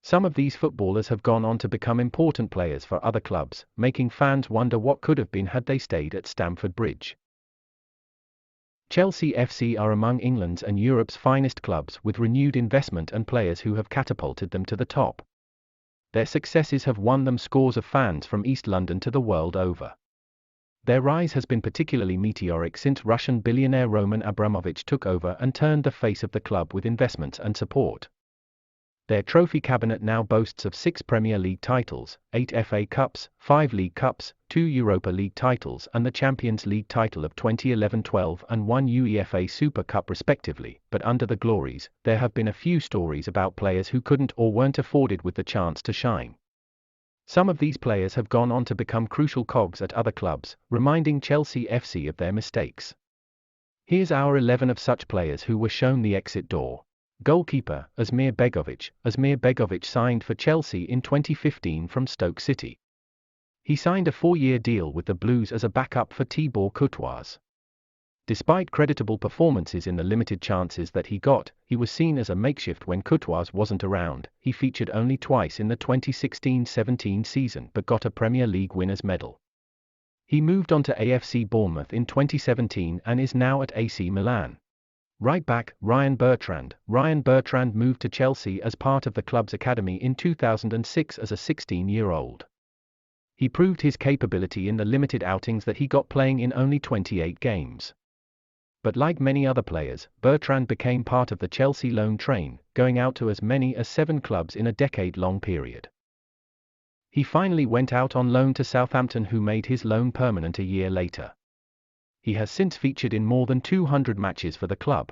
Some of these footballers have gone on to become important players for other clubs, making fans wonder what could have been had they stayed at Stamford Bridge. Chelsea FC are among England's and Europe's finest clubs, with renewed investment and players who have catapulted them to the top. Their successes have won them scores of fans from East London to the world over. Their rise has been particularly meteoric since Russian billionaire Roman Abramovich took over and turned the face of the club with investments and support. Their trophy cabinet now boasts of 6 Premier League titles, 8 FA Cups, 5 League Cups, 2 Europa League titles and the Champions League title of 2011-12 and 1 UEFA Super Cup respectively. But under the glories, there have been a few stories about players who couldn't or weren't afforded with the chance to shine. Some of these players have gone on to become crucial cogs at other clubs, reminding Chelsea FC of their mistakes. Here's our 11 of such players who were shown the exit door. Goalkeeper, Azmir Begovic. Azmir Begovic signed for Chelsea in 2015 from Stoke City. He signed a 4-year deal with the Blues as a backup for Thibaut Courtois. Despite creditable performances in the limited chances that he got, he was seen as a makeshift when Courtois wasn't around. He featured only twice in the 2016-17 season but got a Premier League winners' medal. He moved on to AFC Bournemouth in 2017 and is now at AC Milan. Right back, Bertrand. Bertrand moved to Chelsea as part of the club's academy in 2006 as a 16-year-old. He proved his capability in the limited outings that he got, playing in only 28 games. But like many other players, Bertrand became part of the Chelsea loan train, going out to as many as 7 clubs in a decade-long period. He finally went out on loan to Southampton, who made his loan permanent a year later. He has since featured in more than 200 matches for the club.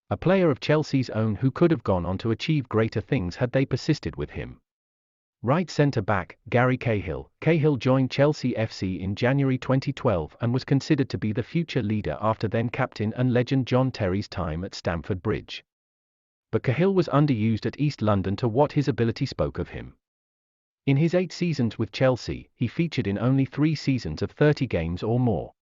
A player of Chelsea's own who could have gone on to achieve greater things had they persisted with him. Right centre-back, Gary Cahill. Cahill joined Chelsea FC in January 2012 and was considered to be the future leader after then-captain and legend John Terry's time at Stamford Bridge. But Cahill was underused at East London to what his ability spoke of him. In his 8 seasons with Chelsea, he featured in only 3 seasons of 30 games or more.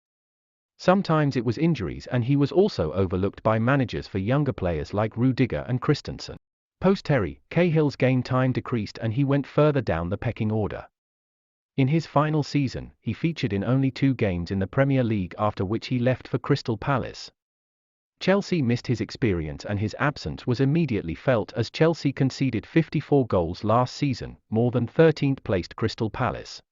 Sometimes it was injuries, and he was also overlooked by managers for younger players like Rudiger and Christensen. Post-Terry, Cahill's game time decreased and he went further down the pecking order. In his final season, he featured in only 2 games in the Premier League, after which he left for Crystal Palace. Chelsea missed his experience and his absence was immediately felt as Chelsea conceded 54 goals last season, more than 13th-placed Crystal Palace.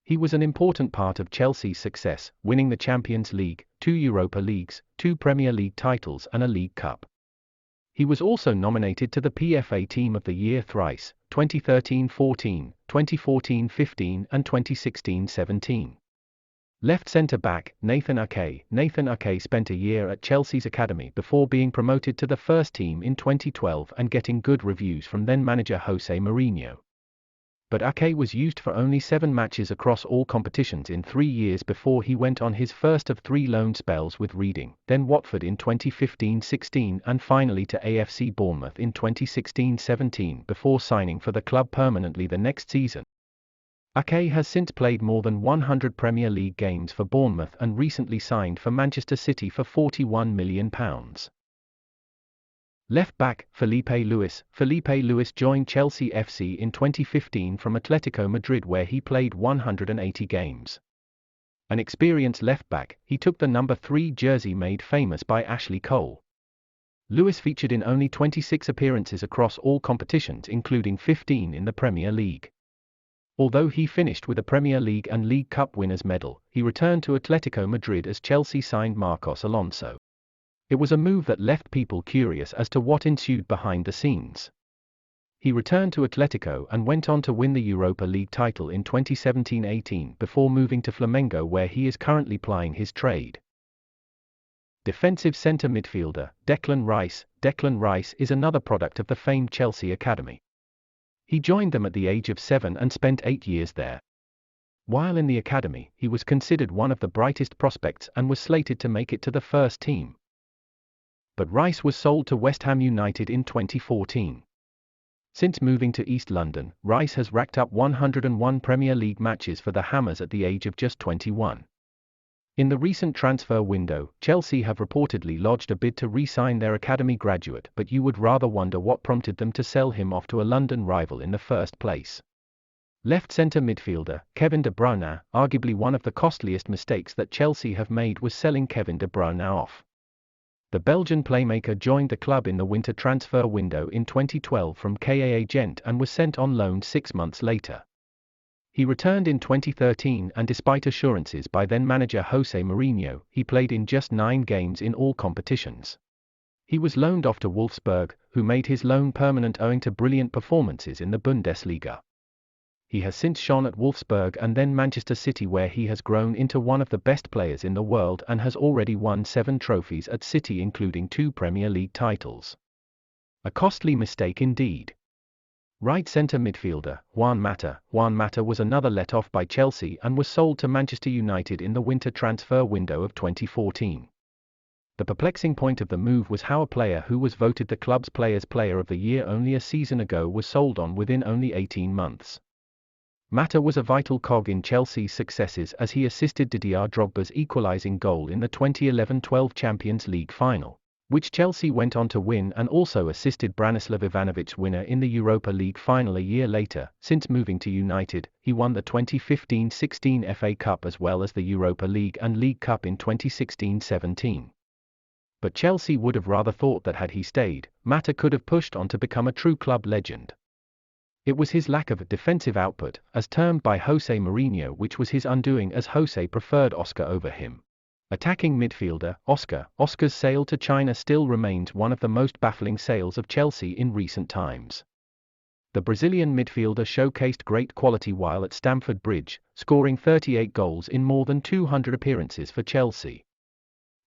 He was an important part of Chelsea's success, winning the Champions League, 2 Europa Leagues, 2 Premier League titles and a League Cup. He was also nominated to the PFA Team of the Year thrice, 2013-14, 2014-15 and 2016-17. Left centre-back, Nathan Ake. Nathan Ake spent a year at Chelsea's academy before being promoted to the first team in 2012 and getting good reviews from then-manager Jose Mourinho. But Ake was used for only 7 matches across all competitions in 3 years before he went on his first of 3 loan spells with Reading, then Watford in 2015-16 and finally to AFC Bournemouth in 2016-17 before signing for the club permanently the next season. Ake has since played more than 100 Premier League games for Bournemouth and recently signed for Manchester City for £41 million. Left back, Felipe Luis. Felipe Luis joined Chelsea FC in 2015 from Atletico Madrid, where he played 180 games. An experienced left back, he took the number 3 jersey made famous by Ashley Cole. Luis featured in only 26 appearances across all competitions, including 15 in the Premier League. Although he finished with a Premier League and League Cup winners' medal, he returned to Atletico Madrid as Chelsea signed Marcos Alonso. It was a move that left people curious as to what ensued behind the scenes. He returned to Atletico and went on to win the Europa League title in 2017-18 before moving to Flamengo, where he is currently plying his trade. Defensive centre midfielder, Declan Rice. Declan Rice is another product of the famed Chelsea academy. He joined them at the age of 7 and spent 8 years there. While in the academy, he was considered one of the brightest prospects and was slated to make it to the first team. But Rice was sold to West Ham United in 2014. Since moving to East London, Rice has racked up 101 Premier League matches for the Hammers at the age of just 21. In the recent transfer window, Chelsea have reportedly lodged a bid to re-sign their academy graduate, but you would rather wonder what prompted them to sell him off to a London rival in the first place. Left centre midfielder, Kevin De Bruyne, arguably one of the costliest mistakes that Chelsea have made was selling Kevin De Bruyne off. The Belgian playmaker joined the club in the winter transfer window in 2012 from KAA Gent and was sent on loan 6 months later. He returned in 2013 and despite assurances by then-manager Jose Mourinho, he played in just 9 games in all competitions. He was loaned off to Wolfsburg, who made his loan permanent owing to brilliant performances in the Bundesliga. He has since shone at Wolfsburg and then Manchester City, where he has grown into one of the best players in the world and has already won 7 trophies at City, including 2 Premier League titles. A costly mistake indeed. Right centre midfielder, Juan Mata. Juan Mata was another let-off by Chelsea and was sold to Manchester United in the winter transfer window of 2014. The perplexing point of the move was how a player who was voted the club's Players' Player of the Year only a season ago was sold on within only 18 months. Mata was a vital cog in Chelsea's successes as he assisted Didier Drogba's equalising goal in the 2011-12 Champions League final, which Chelsea went on to win, and also assisted Branislav Ivanovic's winner in the Europa League final a year later. Since moving to United, he won the 2015-16 FA Cup as well as the Europa League and League Cup in 2016-17. But Chelsea would have rather thought that had he stayed, Mata could have pushed on to become a true club legend. It was his lack of defensive output, as termed by Jose Mourinho, which was his undoing, as Jose preferred Oscar over him. Attacking midfielder, Oscar's sale to China still remains one of the most baffling sales of Chelsea in recent times. The Brazilian midfielder showcased great quality while at Stamford Bridge, scoring 38 goals in more than 200 appearances for Chelsea.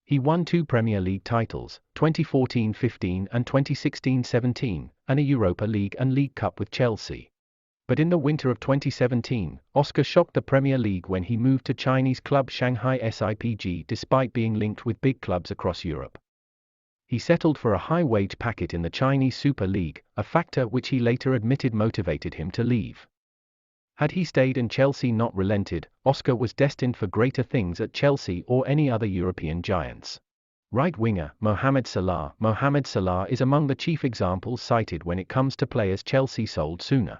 He won 2 Premier League titles, 2014-15 and 2016-17, and a Europa League and League Cup with Chelsea. But in the winter of 2017, Oscar shocked the Premier League when he moved to Chinese club Shanghai SIPG despite being linked with big clubs across Europe. He settled for a high-wage packet in the Chinese Super League, a factor which he later admitted motivated him to leave. Had he stayed and Chelsea not relented, Oscar was destined for greater things at Chelsea or any other European giants. Right winger, Mohamed Salah. Mohamed Salah is among the chief examples cited when it comes to players Chelsea sold sooner.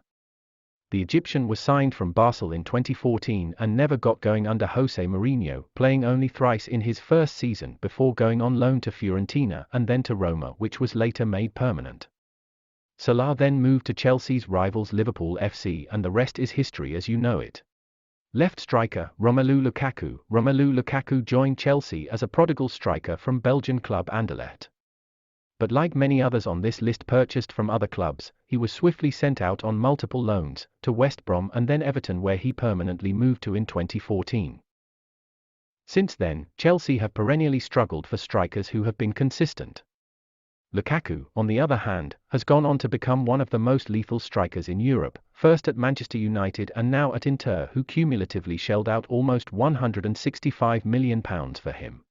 The Egyptian was signed from Basel in 2014 and never got going under Jose Mourinho, playing only thrice in his first season before going on loan to Fiorentina and then to Roma, which was later made permanent. Salah then moved to Chelsea's rivals Liverpool FC, and the rest is history as you know it. Left striker, Romelu Lukaku. Romelu Lukaku joined Chelsea as a prodigal striker from Belgian club Anderlecht. But like many others on this list purchased from other clubs, he was swiftly sent out on multiple loans, to West Brom and then Everton, where he permanently moved to in 2014. Since then, Chelsea have perennially struggled for strikers who have been consistent. Lukaku, on the other hand, has gone on to become one of the most lethal strikers in Europe, first at Manchester United and now at Inter, who cumulatively shelled out almost £165 million for him.